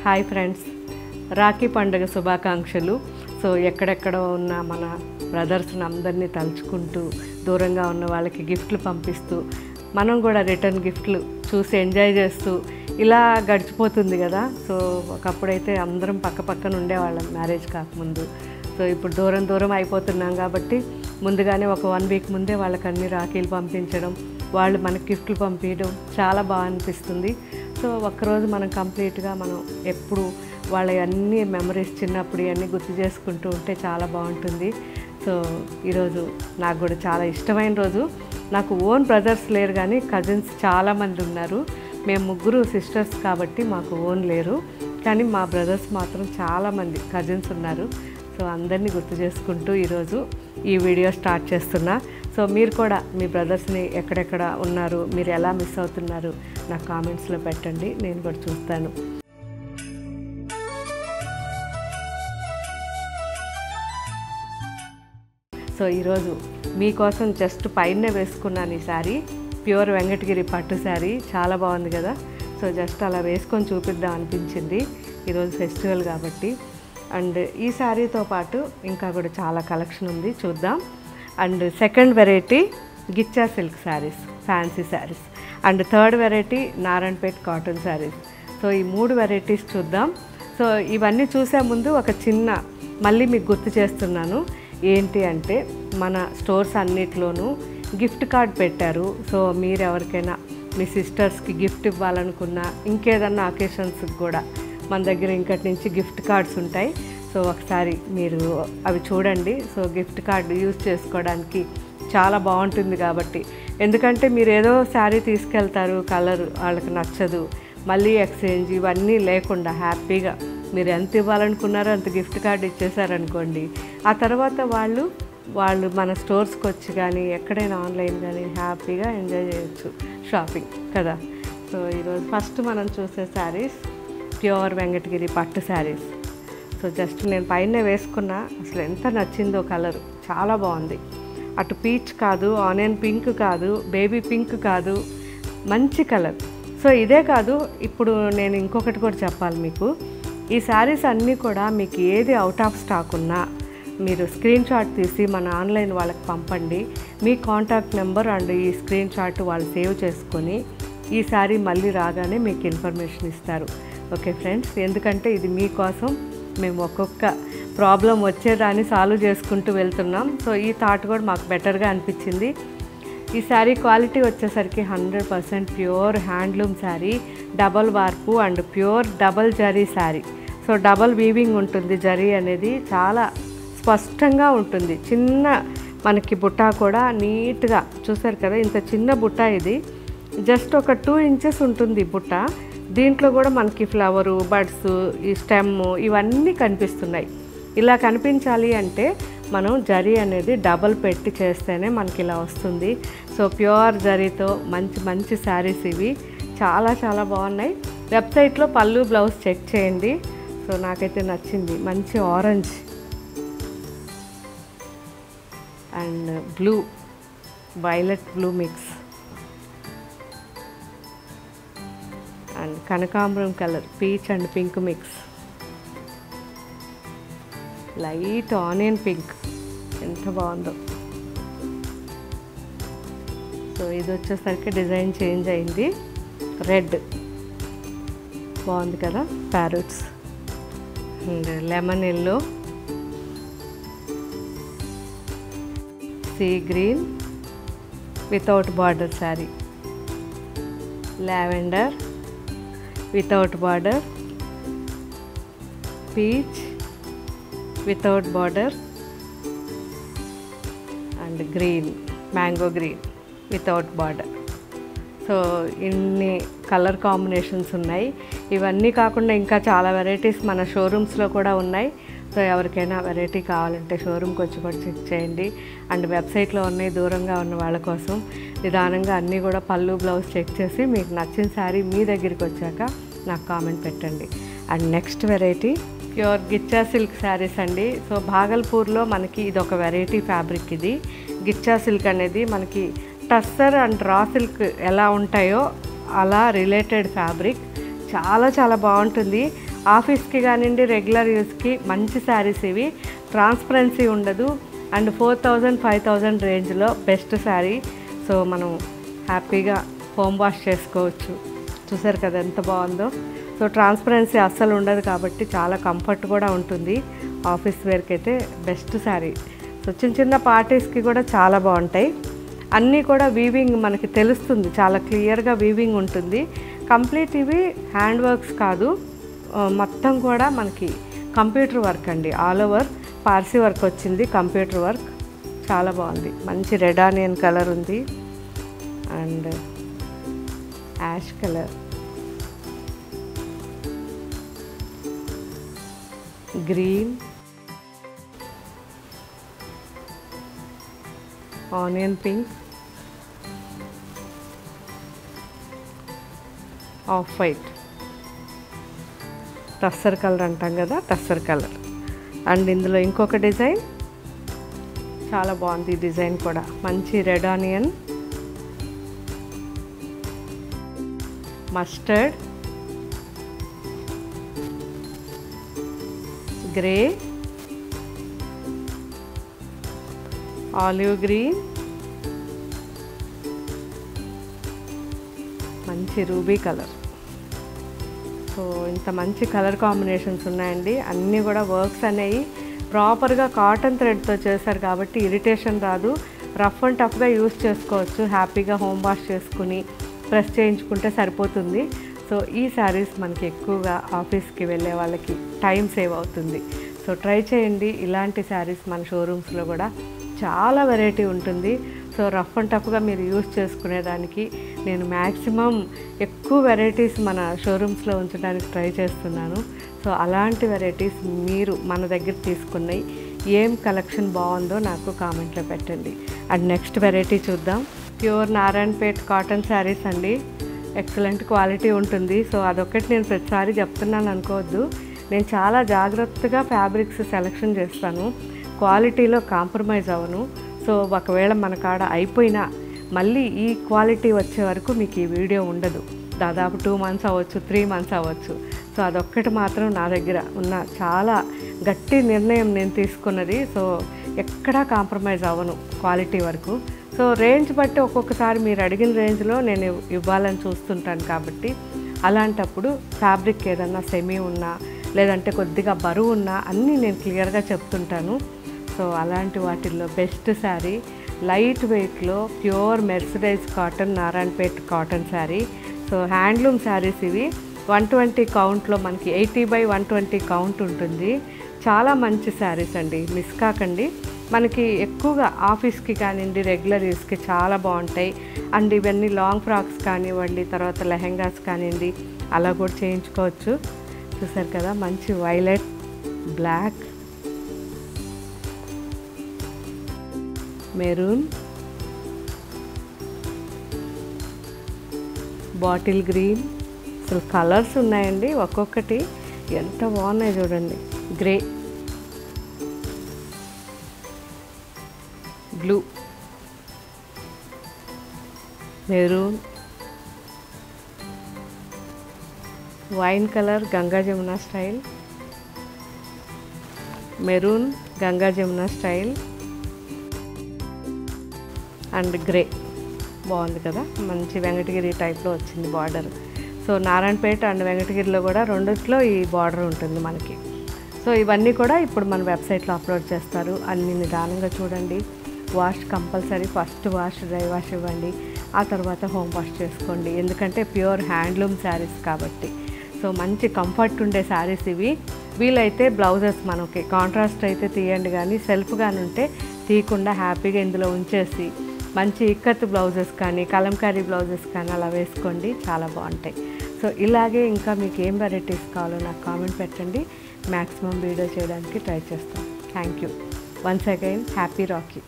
Hi friends, Rakhi పండుగ శుభాకాంక్షలు. So ఎక్కడెక్కడ ఉన్న మన బ్రదర్స్ని అందరినీ తలుచుకుంటూ దూరంగా ఉన్న వాళ్ళకి గిఫ్ట్లు పంపిస్తూ మనం కూడా రిటర్న్ గిఫ్ట్లు చూసి ఎంజాయ్ చేస్తూ ఇలా గడిచిపోతుంది కదా. సో ఒకప్పుడైతే అందరం పక్కన ఉండేవాళ్ళం మ్యారేజ్ కాకముందు. సో ఇప్పుడు దూరం అయిపోతున్నాం కాబట్టి ముందుగానే ఒక 1 వీక్ ముందే వాళ్ళకి అన్ని రాఖీలు పంపించడం, వాళ్ళు మనకి గిఫ్ట్లు పంపించడం చాలా బాగా అనిపిస్తుంది. సో ఒక్కరోజు మనం కంప్లీట్గా మనం ఎప్పుడు వాళ్ళ అన్ని మెమరీస్ చిన్నప్పుడు ఇవన్నీ గుర్తు చేసుకుంటూ ఉంటే చాలా బాగుంటుంది. సో ఈరోజు నాకు కూడా చాలా ఇష్టమైన రోజు. నాకు ఓన్ బ్రదర్స్ లేరు కానీ కజిన్స్ చాలామంది ఉన్నారు. మేము 3 సిస్టర్స్ కాబట్టి మాకు ఓన్ లేరు, కానీ మా బ్రదర్స్ మాత్రం చాలామంది కజిన్స్ ఉన్నారు. సో అందరినీ గుర్తు చేసుకుంటూ ఈరోజు ఈ వీడియో స్టార్ట్ చేస్తున్నా. సో మీరు కూడా మీ బ్రదర్స్ని ఎక్కడెక్కడ ఉన్నారు, మీరు ఎలా మిస్ అవుతున్నారు నాకు కామెంట్స్లో పెట్టండి, నేను కూడా చూస్తాను. సో ఈరోజు మీకోసం జస్ట్ పైనే వేసుకున్నాను ఈ శారీ. ప్యూర్ వెంకటగిరి పట్టు శారీ, చాలా బాగుంది కదా. సో జస్ట్ అలా వేసుకొని చూపిద్దాం అనిపించింది ఈరోజు ఫెస్టివల్ కాబట్టి. అండ్ ఈ శారీతో పాటు ఇంకా కూడా చాలా కలెక్షన్ ఉంది, చూద్దాం. And second variety గిచ్చా silk saris, fancy saris. And third variety Narayanpet cotton saris. So ఈ 3 వెరైటీస్ చూద్దాం. సో ఇవన్నీ చూసే ముందు ఒక చిన్న మళ్ళీ మీకు గుర్తు చేస్తున్నాను. ఏంటి అంటే మన స్టోర్స్ అన్నిట్లోనూ గిఫ్ట్ కార్డ్ పెట్టారు. సో మీరు ఎవరికైనా మీ సిస్టర్స్కి గిఫ్ట్ ఇవ్వాలనుకున్నా, ఇంకేదన్నా అకేషన్స్కి కూడా మన దగ్గర ఇంకటి నుంచి గిఫ్ట్ కార్డ్స్ ఉంటాయి. సో ఒకసారి మీరు అవి చూడండి. సో గిఫ్ట్ కార్డు యూజ్ చేసుకోవడానికి చాలా బాగుంటుంది కాబట్టి. ఎందుకంటే మీరు ఏదో శారీ తీసుకెళ్తారు, కలర్ వాళ్ళకి నచ్చదు, మళ్ళీ ఎక్స్చేంజ్ ఇవన్నీ లేకుండా హ్యాపీగా మీరు ఎంత ఇవ్వాలనుకున్నారో అంత గిఫ్ట్ కార్డు ఇచ్చేసారనుకోండి, ఆ తర్వాత వాళ్ళు మన స్టోర్స్కి వచ్చి కానీ ఎక్కడైనా ఆన్లైన్ కానీ హ్యాపీగా ఎంజాయ్ చేయొచ్చు షాపింగ్ కదా. సో ఈరోజు ఫస్ట్ మనం చూసే శారీస్ ప్యూర్ వెంకటగిరి పట్టు శారీస్. సో జస్ట్ నేను పైన వేసుకున్నా, అసలు ఎంత నచ్చిందో కలర్, చాలా బాగుంది. అటు పీచ్ కాదు, ఆనియన్ పింక్ కాదు, బేబీ పింక్ కాదు, మంచి కలర్. సో ఇదే కాదు, ఇప్పుడు నేను ఇంకొకటి కూడా చెప్పాలి మీకు. ఈ శారీస్ అన్నీ కూడా మీకు ఏది అవుట్ ఆఫ్ స్టాక్ ఉన్నా మీరు స్క్రీన్ షాట్ తీసి మన ఆన్లైన్ వాళ్ళకి పంపండి. మీ కాంటాక్ట్ నెంబర్ అండ్ ఈ స్క్రీన్ షాట్ వాళ్ళు సేవ్ చేసుకొని ఈ శారీ మళ్ళీ రాగానే మీకు ఇన్ఫర్మేషన్ ఇస్తారు. ఓకే ఫ్రెండ్స్, ఎందుకంటే ఇది మీకోసం మేము ఒక్కొక్క ప్రాబ్లం వచ్చేదాన్ని సాల్వ్ చేసుకుంటూ వెళ్తున్నాం. సో ఈ థాట్ కూడా మాకు బెటర్గా అనిపించింది. ఈ శారీ క్వాలిటీ వచ్చేసరికి 100% ప్యూర్ హ్యాండ్లూమ్ శారీ, డబల్ వార్పు and pure double zari sari. So double weaving ఉంటుంది, జరీ అనేది చాలా స్పష్టంగా ఉంటుంది. చిన్న మనకి బుట్ట కూడా నీట్గా చూసారు కదా, ఇంత చిన్న బుట్ట ఇది. జస్ట్ ఒక 2 ఇంచెస్ ఉంటుంది బుట్ట. దీంట్లో కూడా మనకి ఫ్లవరు, బడ్స్, ఈ స్టెమ్ ఇవన్నీ కనిపిస్తున్నాయి. ఇలా కనిపించాలి అంటే మనం జరీ అనేది డబల్ పెట్టి చేస్తేనే మనకి ఇలా వస్తుంది. సో ప్యూర్ జరీతో మంచి శారీస్ ఇవి, చాలా బాగున్నాయి. వెబ్సైట్లో పళ్ళు బ్లౌజ్ చెక్ చేయండి. సో నాకైతే నచ్చింది. మంచి orange and blue, violet blue mix and కనకాంబరం colour, peach and pink mix, light onion pink, ఎంత బాగుందో. సో ఇది వచ్చేసరికి డిజైన్ చేంజ్ అయింది, రెడ్ బాగుంది కదా, parrots and lemon yellow, sea green without border sari, lavender without border, peach without border and green, mango green without border. So ఇన్ని colour combinations ఉన్నాయి. ఇవన్నీ కాకుండా ఇంకా చాలా వెరైటీస్ మన షోరూమ్స్లో కూడా ఉన్నాయి. సో ఎవరికైనా వెరైటీ కావాలంటే షోరూమ్కి వచ్చి కూడా చెక్ చేయండి. అండ్ వెబ్సైట్లో ఉన్నాయి దూరంగా ఉన్న వాళ్ళ కోసం. నిదానంగా అన్నీ కూడా పళ్ళు బ్లౌజ్ చెక్ చేసి మీకు నచ్చిన శారీ మీ దగ్గరికి వచ్చాక నాకు కామెంట్ పెట్టండి. And next variety pure గిచ్చా silk saris అండి. సో భాగల్పూర్లో మనకి ఇది ఒక వెరైటీ ఫ్యాబ్రిక్. ఇది గిచ్చా సిల్క్ అనేది మనకి టస్సర్ అండ్ రా సిల్క్ ఎలా ఉంటాయో అలా రిలేటెడ్ ఫ్యాబ్రిక్. చాలా బాగుంటుంది. ఆఫీస్కి కానివ్వండి, రెగ్యులర్ యూస్కి మంచి శారీస్ ఇవి. ట్రాన్స్పరెన్సీ ఉండదు అండ్ 4000 5000 రేంజ్లో బెస్ట్ శారీ. సో మనం హ్యాపీగా హోమ్ వాష్ చేసుకోవచ్చు. చూసారు కదా ఎంత బాగుందో. సో ట్రాన్స్పరెన్సీ అస్సలు ఉండదు కాబట్టి చాలా కంఫర్ట్ కూడా ఉంటుంది. ఆఫీస్ వేర్కి అయితే బెస్ట్ శారీ. సో చిన్న చిన్న పార్టీస్కి కూడా చాలా బాగుంటాయి. అన్నీ కూడా వీవింగ్ మనకి తెలుస్తుంది, చాలా క్లియర్గా వీవింగ్ ఉంటుంది. కంప్లీట్ ఇవి హ్యాండ్ వర్క్స్ కాదు, మొత్తం కూడా మనకి కంప్యూటర్ వర్క్ అండి. ఆల్ ఓవర్ పార్సీ వర్క్ వచ్చింది, కంప్యూటర్ వర్క్ చాలా బాగుంది. మంచి రెడ్ ఆనియన్ కలర్ ఉంది and ash colour, green, onion pink, off white, tussar colour అంటాం కదా, టస్సర్ కలర్. అండ్ ఇందులో ఇంకొక డిజైన్ చాలా బాగుంది. ఈ డిజైన్ కూడా మంచి red onion, mustard, grey, olive green, మంచి రూబీ కలర్. సో ఇంత మంచి కలర్ కాంబినేషన్స్ ఉన్నాయండి. అన్నీ కూడా వర్క్స్ అనేవి ప్రాపర్గా కాటన్ థ్రెడ్తో చేశారు కాబట్టి ఇరిటేషన్ రాదు. రఫ్ అండ్ టఫ్గా యూస్ చేసుకోవచ్చు. హ్యాపీగా హోమ్ వాష్ చేసుకుని ప్రెస్ చేయించుకుంటే సరిపోతుంది. సో ఈ శారీస్ మనకి ఎక్కువగా ఆఫీస్కి వెళ్ళే వాళ్ళకి టైం సేవ్ అవుతుంది. సో ట్రై చేయండి. ఇలాంటి శారీస్ మన షోరూమ్స్లో కూడా చాలా వెరైటీ ఉంటుంది. సో రఫ్ అండ్ టఫ్గా మీరు యూస్ చేసుకునేదానికి నేను మ్యాక్సిమం ఎక్కువ వెరైటీస్ మన షోరూమ్స్లో ఉంచడానికి ట్రై చేస్తున్నాను. సో అలాంటి వెరైటీస్ మీరు మన దగ్గర తీసుకున్నాయి ఏం కలెక్షన్ బాగుందో నాకు కామెంట్లో పెట్టండి. అండ్ నెక్స్ట్ వెరైటీ చూద్దాం. ప్యూర్ నారాయణపేట్ కాటన్ శారీస్ అండి. ఎక్సలెంట్ క్వాలిటీ ఉంటుంది. సో అదొక్కటి నేను ప్రతిసారి చెప్తున్నాను అనుకోవద్దు. నేను చాలా జాగ్రత్తగా ఫ్యాబ్రిక్స్ సెలెక్షన్ చేస్తాను, క్వాలిటీలో కాంప్రమైజ్ అవ్వను. సో ఒకవేళ మన కాడ అయిపోయినా మళ్ళీ ఈ క్వాలిటీ వచ్చే వరకు మీకు ఈ వీడియో ఉండదు. దాదాపు 2 months అవ్వచ్చు, 3 months అవ్వచ్చు. సో అదొక్కటి మాత్రం నా దగ్గర ఉన్న చాలా గట్టి నిర్ణయం నేను తీసుకున్నది. సో ఎక్కడా కాంప్రమైజ్ అవ్వను క్వాలిటీ వరకు. సో రేంజ్ బట్టి ఒక్కొక్కసారి మీరు అడిగిన రేంజ్లో నేను ఇవ్వాలని చూస్తుంటాను కాబట్టి అలాంటప్పుడు ఫ్యాబ్రిక్ ఏదన్నా సెమీ ఉన్నా లేదంటే కొద్దిగా బరువు ఉన్నా అన్నీ నేను క్లియర్గా చెప్తుంటాను. సో అలాంటి వాటిల్లో బెస్ట్ శారీ లైట్ వెయిట్లో pure mercerise cotton Narayanpet cotton sari. So handloom saris ఇవి. 120 కౌంట్లో మనకి 80/120 కౌంట్ ఉంటుంది. చాలా మంచి శారీస్ అండి, మిస్ కాకండి. మనకి ఎక్కువగా ఆఫీస్కి కానివ్వండి, రెగ్యులర్ యూస్కి చాలా బాగుంటాయి. అండ్ ఇవన్నీ లాంగ్ ఫ్రాక్స్ కానివ్వండి, తర్వాత లెహెంగాస్ కానివ్వండి, అలా కూడా చేయించుకోవచ్చు. చూసారు కదా మంచి violet, black, maroon, bottle green. అసలు కలర్స్ ఉన్నాయండి ఒక్కొక్కటి ఎంత బాగున్నాయి చూడండి. Grey, blue, maroon, wine colour Ganga Jamuna style, maroon Ganga Jamuna style and grey. బాగుంది కదా, మంచి వెంకటగిరి టైప్లో వచ్చింది బార్డర్. సో నారాయణపేట అండ్ వెంకటగిరిలో కూడా రెండిట్లో ఈ బార్డర్ ఉంటుంది మనకి. సో ఇవన్నీ కూడా ఇప్పుడు మన వెబ్సైట్లో అప్లోడ్ చేస్తారు. అన్ని నిదానంగా చూడండి. Wash compulsory, first wash dry wash ఇవ్వండి, ఆ తర్వాత హోమ్ వాష్ చేసుకోండి. ఎందుకంటే ప్యూర్ హ్యాండ్లూమ్ శారీస్ కాబట్టి. సో మంచి కంఫర్ట్ ఉండే శారీస్ ఇవి. వీలైతే బ్లౌజెస్ మనకి కాంట్రాస్ట్ అయితే తీయండి, కానీ సెల్ఫ్గానే ఉంటే తీయకుండా హ్యాపీగా ఇందులో ఉంచేసి మంచి ఇక్కత్ బ్లౌజెస్ కానీ కలంకారీ బ్లౌజెస్ కానీ అలా వేసుకోండి, చాలా బాగుంటాయి. సో ఇలాగే ఇంకా మీకు ఏం వెరైటీస్ కావాలో నాకు కామెంట్ పెట్టండి. మ్యాక్సిమం వీడియో చేయడానికి ట్రై చేస్తాం. Thank you once again. Happy Rocky.